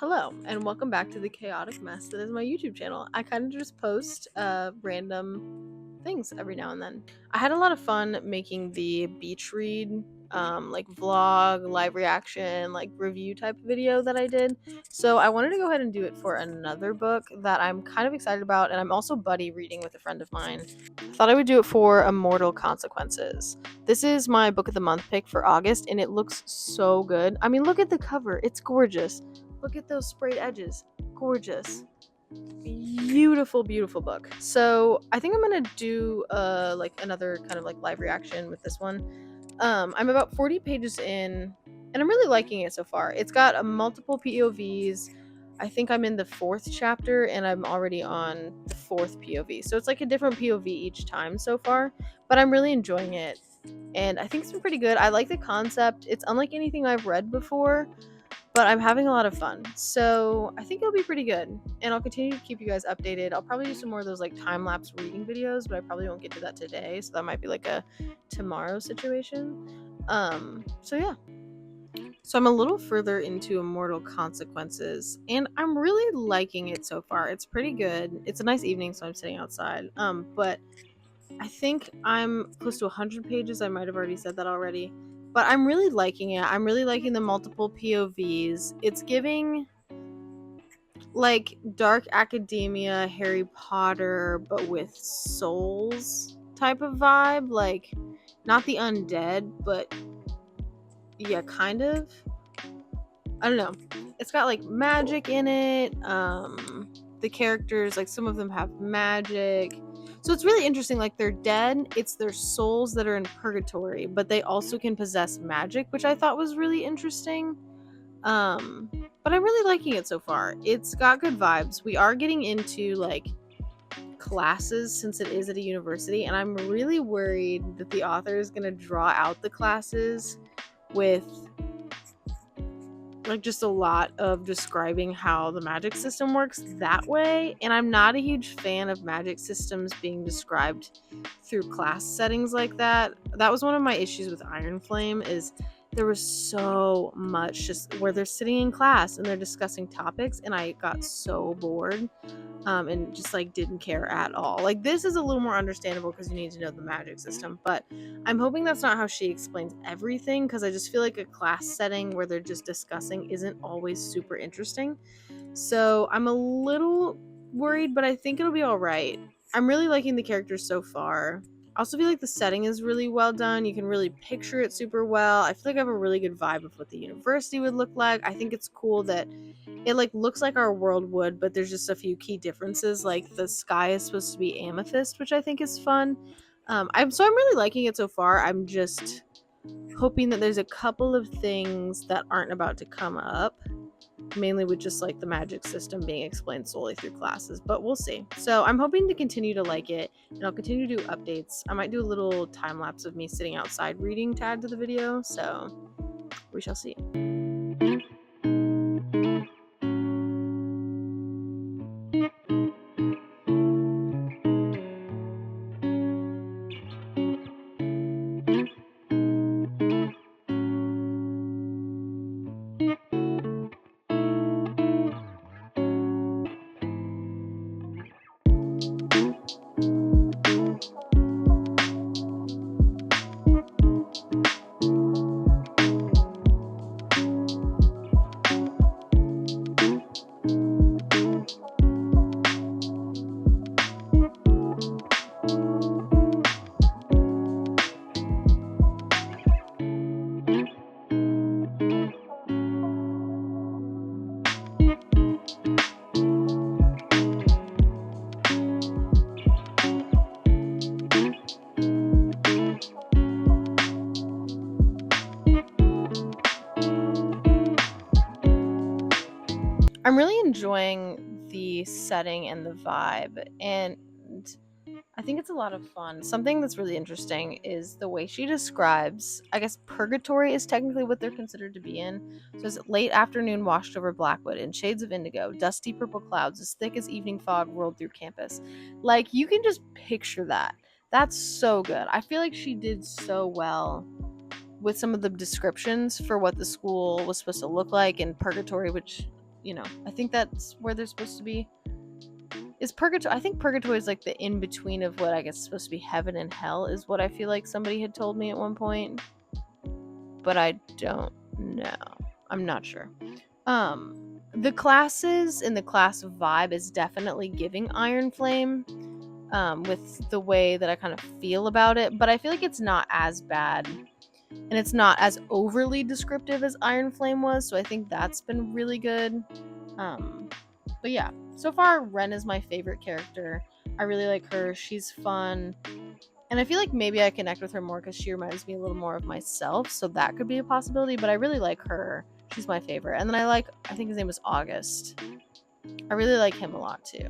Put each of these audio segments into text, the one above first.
Hello, and welcome back to the chaotic mess that is my YouTube channel. I kind of just post random things every now and then. I had a lot of fun making the beach read, like vlog, live reaction, like review type of video that I did. So I wanted to go ahead and do it for another book that I'm kind of excited about, and I'm also buddy reading with a friend of mine. I thought I would do it for Immortal Consequences. This is my book of the month pick for August, and it looks so good. I mean, look at the cover, it's gorgeous. Look at those sprayed edges. Gorgeous. Beautiful, beautiful book. So I think I'm gonna do like another kind of like live reaction with this one. I'm about 40 pages in, and I'm really liking it so far. It's got a multiple POVs. I think I'm in the 4th chapter, and I'm already on the 4th POV. So it's like a different POV each time so far, but I'm really enjoying it, and I think it's been pretty good. I like the concept. It's unlike anything I've read before, but I'm having a lot of fun. So I think it'll be pretty good. And I'll continue to keep you guys updated. I'll probably do some more of those like time-lapse reading videos, but I probably won't get to that today. So that might be like a tomorrow situation. So yeah. So I'm a little further into Immortal Consequences, and I'm really liking it so far. It's pretty good. It's a nice evening, so I'm sitting outside. But I think I'm close to 100 pages. I might have already said that already. But I'm really liking it. I'm really liking the multiple POVs. It's giving like dark academia, Harry Potter, but with souls type of vibe. Like, not the undead, but yeah, kind of. I don't know. It's got like magic in it. The characters, like some of them have magic. So it's really interesting. Like, they're dead. It's their souls that are in purgatory, but they also can possess magic, which I thought was really interesting. But I'm really liking it so far. It's got good vibes. We are getting into like classes since it is at a university, and I'm really worried that the author is going to draw out the classes with like just a lot of describing how the magic system works that way, and I'm not a huge fan of magic systems being described through class settings like that. That was one of my issues with Iron Flame, is there was so much just where they're sitting in class and they're discussing topics, and I got so bored, and just like didn't care at all. Like, this is a little more understandable because you need to know the magic system, but I'm hoping that's not how she explains everything, because I just feel like a class setting where they're just discussing isn't always super interesting. So I'm a little worried, but I think it'll be all right. I'm really liking the characters so far. I also feel like the setting is really well done. You can really picture it super well. I feel like I have a really good vibe of what the university would look like. I think it's cool that it like looks like our world would, but there's just a few key differences. Like, the sky is supposed to be amethyst, which I think is fun. I'm really liking it so far. I'm just hoping that there's a couple of things that aren't about to come up, mainly with just like the magic system being explained solely through classes, but we'll see. So I'm hoping to continue to like it, and I'll continue to do updates. I might do a little time lapse of me sitting outside reading to add to the video, so we shall see. I'm really enjoying the setting and the vibe, and I think it's a lot of fun. Something that's really interesting is the way she describes, I guess purgatory is technically what they're considered to be in. So it's late afternoon washed over Blackwood in shades of indigo, dusty purple clouds as thick as evening fog rolled through campus. Like, you can just picture that. That's so good. I feel like she did so well with some of the descriptions for what the school was supposed to look like in purgatory, which I think that's where they're supposed to be. Is purgatory? I think purgatory is like the in between of what I guess is supposed to be heaven and hell, is what I feel like somebody had told me at one point, but I don't know. I'm not sure. The classes in the class vibe is definitely giving Iron Flame, with the way that I kind of feel about it, but I feel like it's not as bad and it's not as overly descriptive as Iron Flame was, so I think that's been really good. But yeah, so far Ren is my favorite character. I really like her. She's fun. And I feel like maybe I connect with her more because she reminds me a little more of myself, so that could be a possibility, but I really like her. She's my favorite. And then I think his name is August. I really like him a lot too.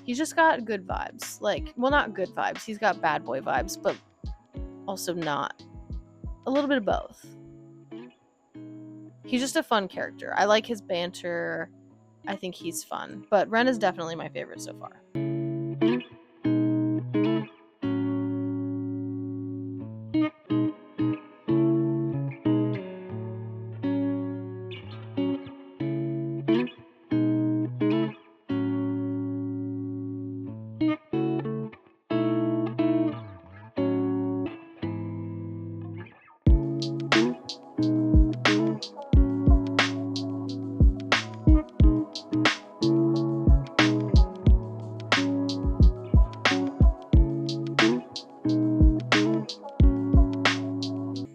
He's just got good vibes. Not good vibes. He's got bad boy vibes, but also not. A little bit of both. He's just a fun character. I like his banter. I think he's fun. But Ren is definitely my favorite so far.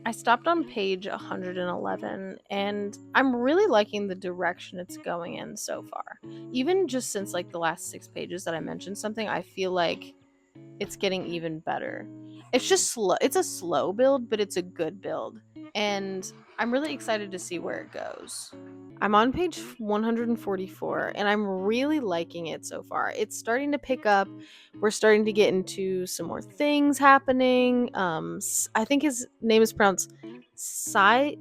I stopped on page 111 and I'm really liking the direction it's going in so far. Even just since like the last 6 pages that I mentioned something, I feel like it's getting even better. It's just slow. It's a slow build, but it's a good build. And I'm really excited to see where it goes. I'm on page 144 and I'm really liking it so far. It's starting to pick up. We're starting to get into some more things happening. I think his name is pronounced Silas,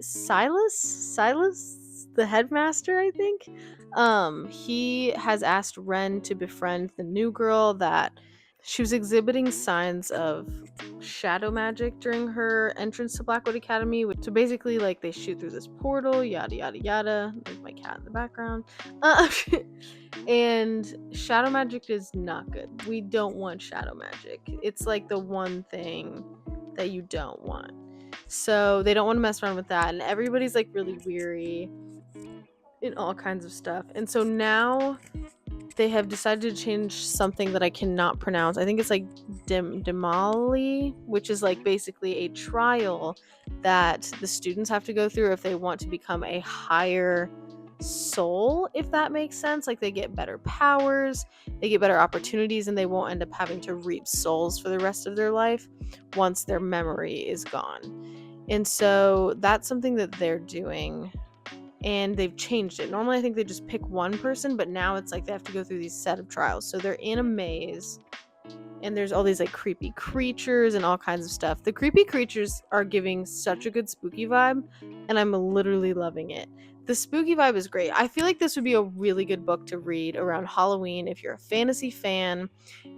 the headmaster, I think. He has asked Ren to befriend the new girl that she was exhibiting signs of shadow magic during her entrance to Blackwood Academy. So basically, like, they shoot through this portal, yada yada yada. There's my cat in the background. And shadow magic is not good. We don't want shadow magic. It's like the one thing that you don't want. So they don't want to mess around with that. And everybody's like really weary in all kinds of stuff. And so now they have decided to change something that I cannot pronounce. I think it's like Demali, which is like basically a trial that the students have to go through if they want to become a higher soul, if that makes sense. Like, they get better powers, they get better opportunities, and they won't end up having to reap souls for the rest of their life once their memory is gone. And so that's something that they're doing, and they've changed it. Normally I think they just pick one person, but now it's like they have to go through these set of trials. So they're in a maze and there's all these like creepy creatures and all kinds of stuff. The creepy creatures are giving such a good spooky vibe, and I'm literally loving it. The spooky vibe is great. I feel like this would be a really good book to read around Halloween if you're a fantasy fan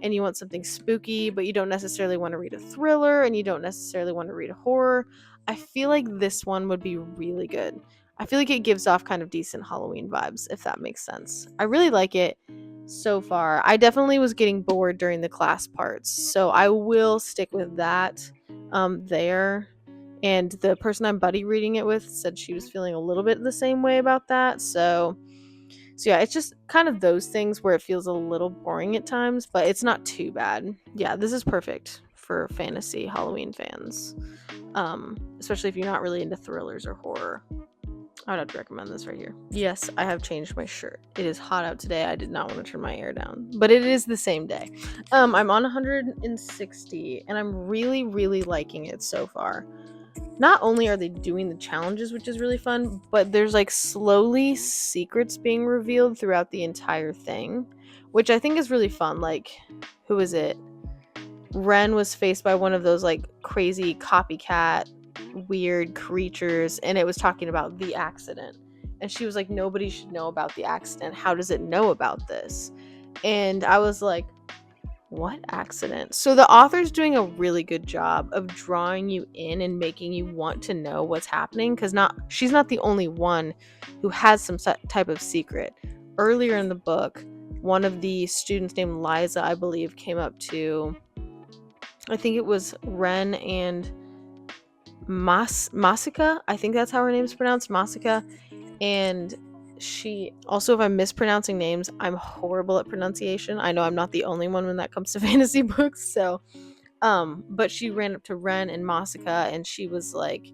and you want something spooky, but you don't necessarily want to read a thriller and you don't necessarily want to read a horror. I feel like this one would be really good. I feel like it gives off kind of decent Halloween vibes, if that makes sense. I really like it so far. I definitely was getting bored during the class parts, so I will stick with that there. And the person I'm buddy reading it with said she was feeling a little bit the same way about that. So yeah, it's just kind of those things where it feels a little boring at times, but it's not too bad. Yeah, this is perfect for fantasy Halloween fans, especially if you're not really into thrillers or horror. I would have to recommend this right here. Yes, I have changed my shirt. It is hot out today. I did not want to turn my air down, but it is the same day. I'm on 160 and I'm really, really liking it so far. Not only are they doing the challenges, which is really fun, but there's like slowly secrets being revealed throughout the entire thing, which I think is really fun. Like, who is it? Ren was faced by one of those like crazy copycat weird creatures, and it was talking about the accident, and she was like, nobody should know about the accident. How does it know about this? And I was like, What accident? So the author's doing a really good job of drawing you in and making you want to know what's happening, because she's not the only one who has some type of secret. Earlier in the book, one of the students named Liza, I believe, came up to, I think it was Ren and Masika. I think that's how her name's pronounced, Masika. And she also, if I'm mispronouncing names, I'm horrible at pronunciation. I know I'm not the only one when that comes to fantasy books. So, but she ran up to Ren and Masika, and she was like,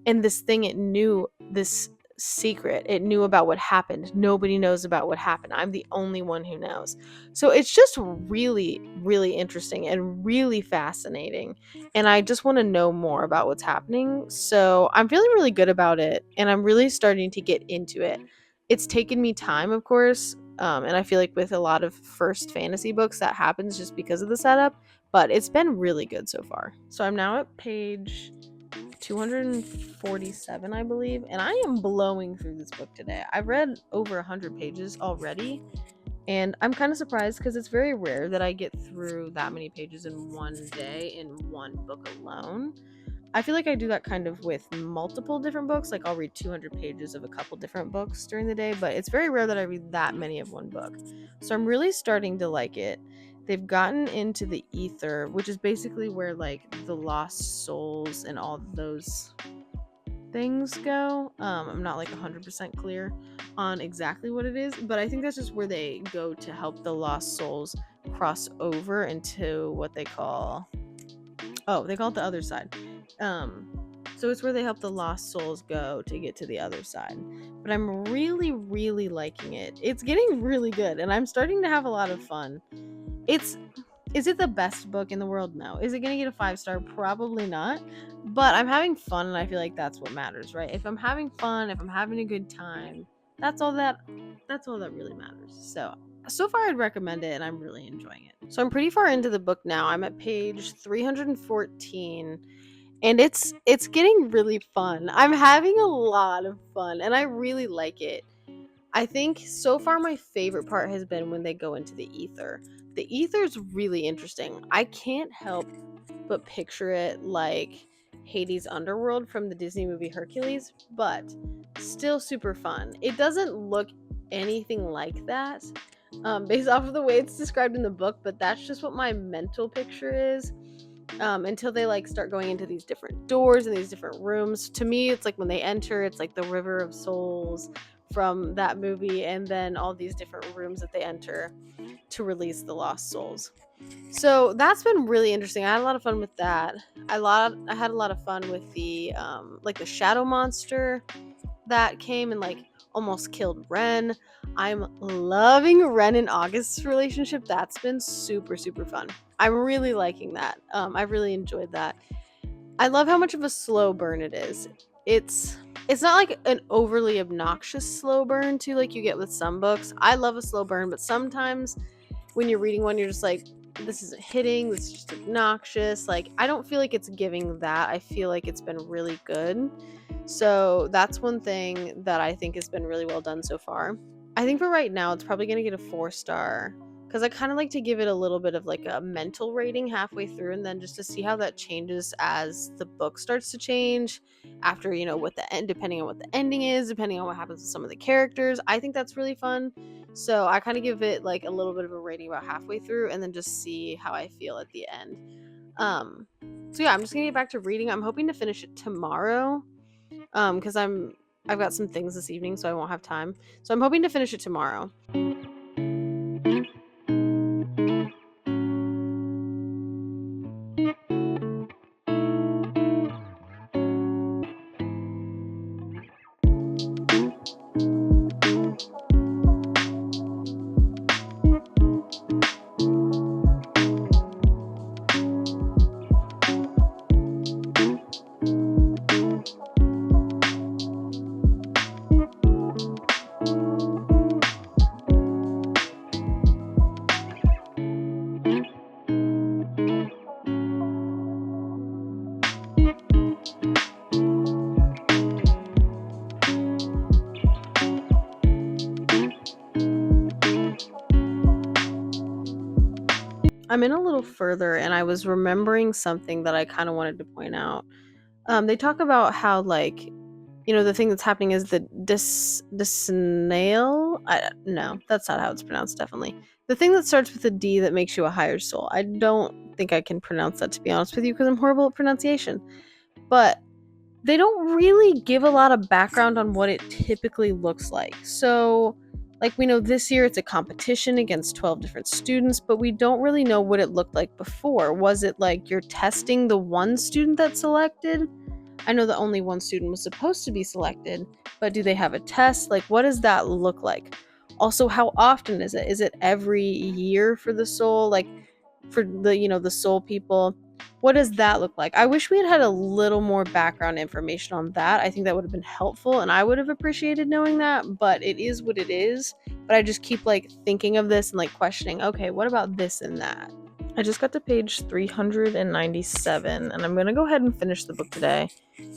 and this thing, it knew this secret. It knew about what happened. Nobody knows about what happened. I'm the only one who knows. So it's just really, really interesting and really fascinating. And I just want to know more about what's happening. So I'm feeling really good about it. And I'm really starting to get into it. It's taken me time, of course. And I feel like with a lot of first fantasy books, that happens just because of the setup. But it's been really good so far. So I'm now at page 247, I believe, and I am blowing through this book today. I've read over 100 pages already, and I'm kind of surprised because it's very rare that I get through that many pages in one day in one book alone. I feel like I do that kind of with multiple different books. Like I'll read 200 pages of a couple different books during the day, but it's very rare that I read that many of one book. So I'm really starting to like it. They've gotten into the ether, which is basically where like the lost souls and all those things go. I'm not like 100% clear on exactly what it is, but I think that's just where they go to help the lost souls cross over into what they call it the other side. So it's where they help the lost souls go to get to the other side. But I'm really, really liking it. It's getting really good, and I'm starting to have a lot of fun. Is it the best book in the world? No. Is it gonna get a 5-star? Probably not. But I'm having fun, and I feel like that's what matters, right? If I'm having fun, if I'm having a good time, that's all that really matters. So far I'd recommend it, and I'm really enjoying it. So I'm pretty far into the book now. I'm at page 314, and it's getting really fun. I'm having a lot of fun, and I really like it. I think so far my favorite part has been when they go into the ether. The ether is really interesting. I can't help but picture it like Hades' underworld from the Disney movie Hercules, but still super fun. It doesn't look anything like that based off of the way it's described in the book, but that's just what my mental picture is. Until they like start going into these different doors and these different rooms. To me, it's like when they enter, it's like the River of Souls from that movie, and then all these different rooms that they enter to release the lost souls. So that's been really interesting. I had a lot of fun with that. I had a lot of fun with the like the shadow monster that came and like almost killed Ren. I'm loving Ren and August's relationship. That's been super, super fun. I'm really liking that. I really enjoyed that. I love how much of a slow burn it is. It's not like an overly obnoxious slow burn too, like you get with some books. I love a slow burn, but sometimes when you're reading one, you're just like, this isn't hitting, this is just obnoxious. Like, I don't feel like it's giving that. I feel like it's been really good. So that's one thing that I think has been really well done so far. I think for right now, it's probably going to get a 4-star because I kind of like to give it a little bit of like a mental rating halfway through, and then just to see how that changes as the book starts to change after, what the end, depending on what the ending is, depending on what happens with some of the characters. I think that's really fun. So I kind of give it like a little bit of a rating about halfway through, and then just see how I feel at the end. So yeah, I'm just gonna get back to reading. I'm hoping to finish it tomorrow. Because I've got some things this evening, so I won't have time. So I'm hoping to finish it tomorrow. I'm in a little further, and I was remembering something that I kind of wanted to point out. They talk about how, like, the thing that's happening is the disnail. No, that's not how it's pronounced. Definitely, the thing that starts with a D that makes you a higher soul. I don't think I can pronounce that, to be honest with you, because I'm horrible at pronunciation. But they don't really give a lot of background on what it typically looks like. So, like, we know this year it's a competition against 12 different students, but we don't really know what it looked like before. Was it like you're testing the one student that's selected? I know that only one student was supposed to be selected, but do they have a test? Like, what does that look like? Also, how often is it? Is it every year for the soul? Like, for the soul people? What does that look like? I wish we had had a little more background information on that. I think that would have been helpful, and I would have appreciated knowing that, but it is what it is. But I just keep, like, thinking of this and, like, questioning, okay, what about this and that? I just got to page 397, and I'm going to go ahead and finish the book today.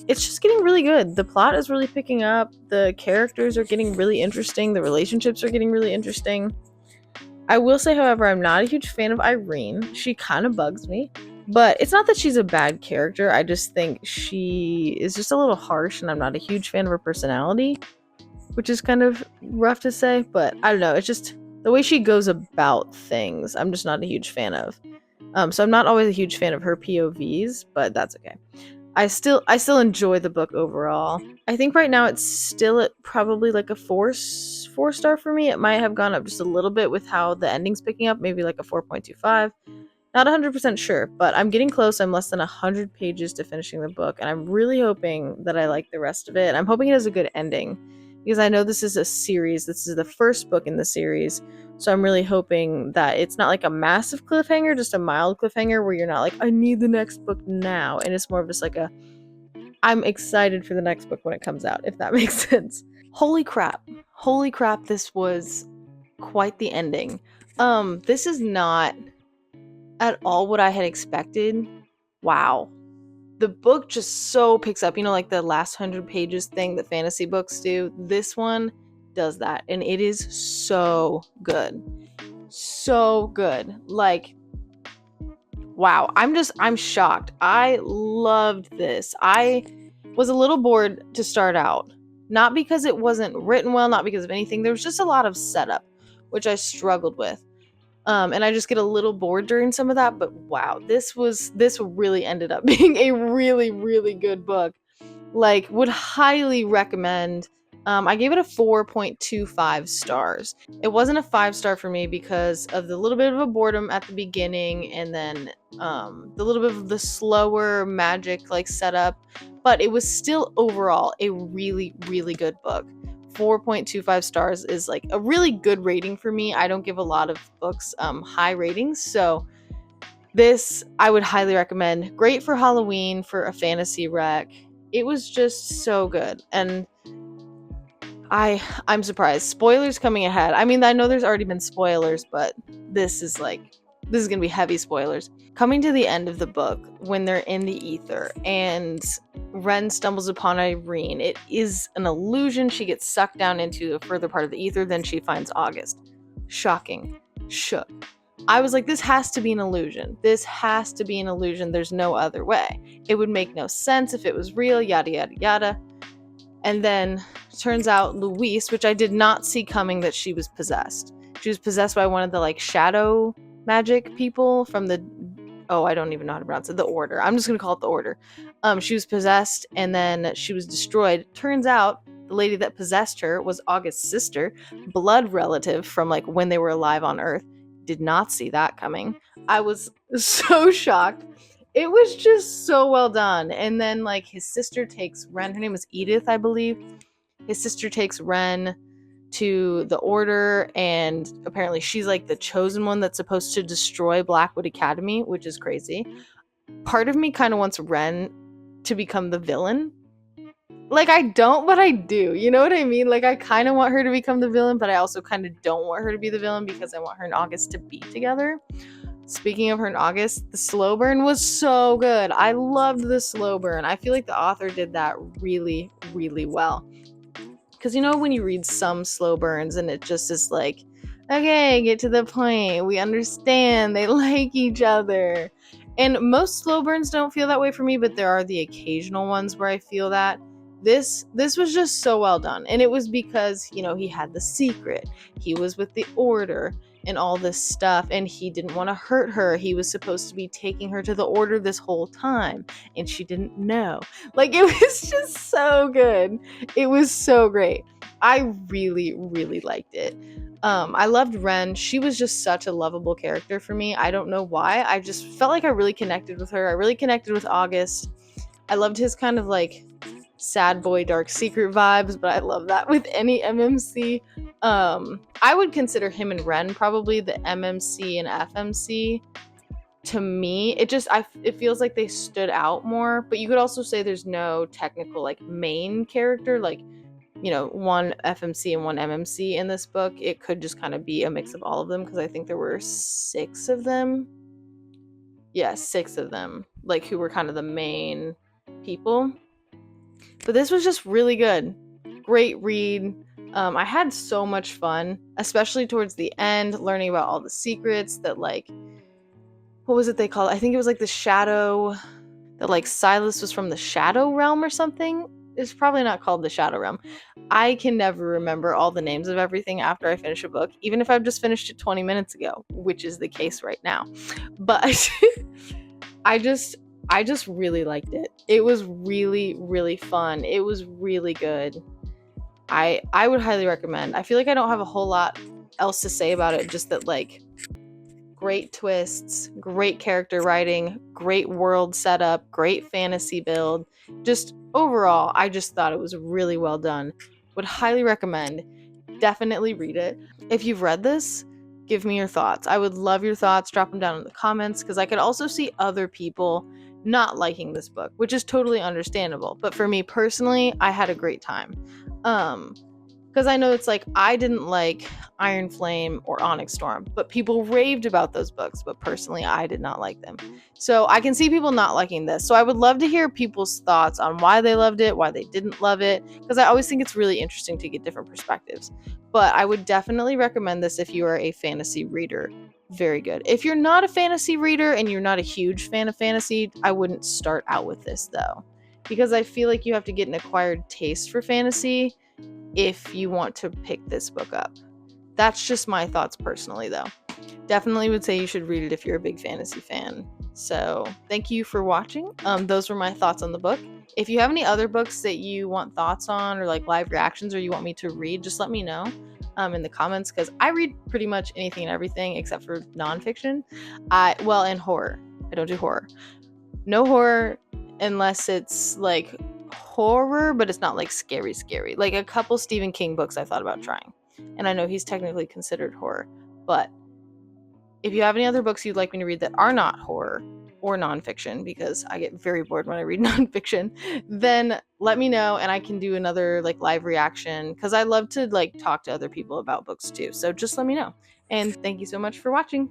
It's just getting really good. The plot is really picking up. The characters are getting really interesting. The relationships are getting really interesting. I will say, however, I'm not a huge fan of Irene. She kind of bugs me. But it's not that she's a bad character. I just think she is just a little harsh, and I'm not a huge fan of her personality, which is kind of rough to say. But I don't know. It's just the way she goes about things, I'm just not a huge fan of. So I'm not always a huge fan of her POVs, but that's okay. I still enjoy the book overall. I think right now it's still at probably like a four star for me. It might have gone up just a little bit with how the ending's picking up, maybe like a 4.25. Not 100% sure, but I'm getting close. I'm less than 100 pages to finishing the book, and I'm really hoping that I like the rest of it. I'm hoping it has a good ending, because I know this is a series. This is the first book in the series, so I'm really hoping that it's not like a massive cliffhanger, just a mild cliffhanger where you're not like, I need the next book now, and it's more of just like I'm excited for the next book when it comes out, if that makes sense. Holy crap, this was quite the ending. This is not at all what I had expected. Wow. The book just so picks up, like the last 100 pages thing that fantasy books do. This one does that, and it is so good. So good. Like, wow. I'm shocked. I loved this. I was a little bored to start out. Not because it wasn't written well, not because of anything. There was just a lot of setup, which I struggled with. And I just get a little bored during some of that, but wow, this really ended up being a really, really good book. Like, would highly recommend. I gave it a 4.25 stars. It wasn't a 5-star for me because of the little bit of a boredom at the beginning, and then the little bit of the slower magic like setup, but it was still overall a really, really good book. 4.25 stars is like a really good rating for me. I don't give a lot of books high ratings, so this I would highly recommend. Great for Halloween, for a fantasy rec. It was just so good, and I'm surprised. Spoilers coming ahead. I mean, I know there's already been spoilers, but this is gonna be heavy spoilers. Coming to the end of the book, when they're in the ether and Ren stumbles upon Irene, it is an illusion. She gets sucked down into a further part of the ether, then she finds August. Shocking. Shook. I was like, this has to be an illusion. This has to be an illusion. There's no other way. It would make no sense if it was real, yada, yada, yada. And then turns out Luis, which I did not see coming, that she was possessed. She was possessed by one of the like shadow magic people from the I don't even know how to pronounce it. The Order. I'm just gonna call it the Order. She was possessed, and then she was destroyed. Turns out the lady that possessed her was August's sister, blood relative from like when they were alive on Earth. Did not see that coming. I was so shocked. It was just so well done. And then like his sister takes Ren. Her name was Edith, I believe. His sister takes Ren to the Order, and apparently she's like the chosen one that's supposed to destroy Blackwood Academy, which is crazy. Part of me kind of wants Ren to become the villain. Like, I don't, but I do. You know what I mean? Like, I kind of want her to become the villain, but I also kind of don't want her to be the villain because I want her and August to be together. Speaking of her and August, the slow burn was so good. I loved the slow burn. I feel like the author did that really, really well. Because when you read some slow burns and it just is like Okay, get to the point. We understand. They like each other. And most slow burns don't feel that way for me, but there are the occasional ones where I feel that. This was just so well done. And it was because, he had the secret. He was with the order and all this stuff, and he didn't want to hurt her. He was supposed to be taking her to the order this whole time, and she didn't know. Like, it was just so good. It was so great. I really, really liked it. I loved Ren. She was just such a lovable character for me. I don't know why. I just felt like I really connected with her. I really connected with August. I loved his kind of like sad boy dark secret vibes, but I love that with any MMC. I would consider him and Ren probably the MMC and FMC. To me, it feels like they stood out more, but you could also say there's no technical like main character, like one FMC and one MMC in this book. It could just kind of be a mix of all of them because I think there were 6 of them. Yeah, 6 of them, like who were kind of the main people. But this was just really good. Great read. I had so much fun, especially towards the end, learning about all the secrets that like, what was it they called? I think it was like the shadow, that like Silas was from the Shadow Realm or something. It's probably not called the Shadow Realm. I can never remember all the names of everything after I finish a book, even if I've just finished it 20 minutes ago, which is the case right now. But I just really liked it. It was really, really fun. It was really good. I would highly recommend. I feel like I don't have a whole lot else to say about it, just that like great twists, great character writing, great world setup, great fantasy build. Just overall, I just thought it was really well done. Would highly recommend. Definitely read it. If you've read this, give me your thoughts. I would love your thoughts. Drop them down in the comments because I could also see other people not liking this book, which is totally understandable. But for me personally, I had a great time. Because I know it's like I didn't like Iron Flame or Onyx Storm, but people raved about those books, but personally I did not like them. So I can see people not liking this. So I would love to hear people's thoughts on why they loved it, why they didn't love it, because I always think it's really interesting to get different perspectives. But I would definitely recommend this if you are a fantasy reader. Very good. If you're not a fantasy reader and you're not a huge fan of fantasy, I wouldn't start out with this though, because I feel like you have to get an acquired taste for fantasy if you want to pick this book up. That's just my thoughts personally, though. Definitely would say you should read it if you're a big fantasy fan. So thank you for watching. Those were my thoughts on the book. If you have any other books that you want thoughts on or like live reactions or you want me to read, just let me know in the comments, because I read pretty much anything and everything except for nonfiction. And horror. I don't do horror. No horror unless it's like horror, but it's not like scary. Like a couple Stephen King books I thought about trying. And I know he's technically considered horror. But if you have any other books you'd like me to read that are not horror or nonfiction, because I get very bored when I read nonfiction, then let me know and I can do another like live reaction, because I love to like talk to other people about books too. So just let me know. And thank you so much for watching.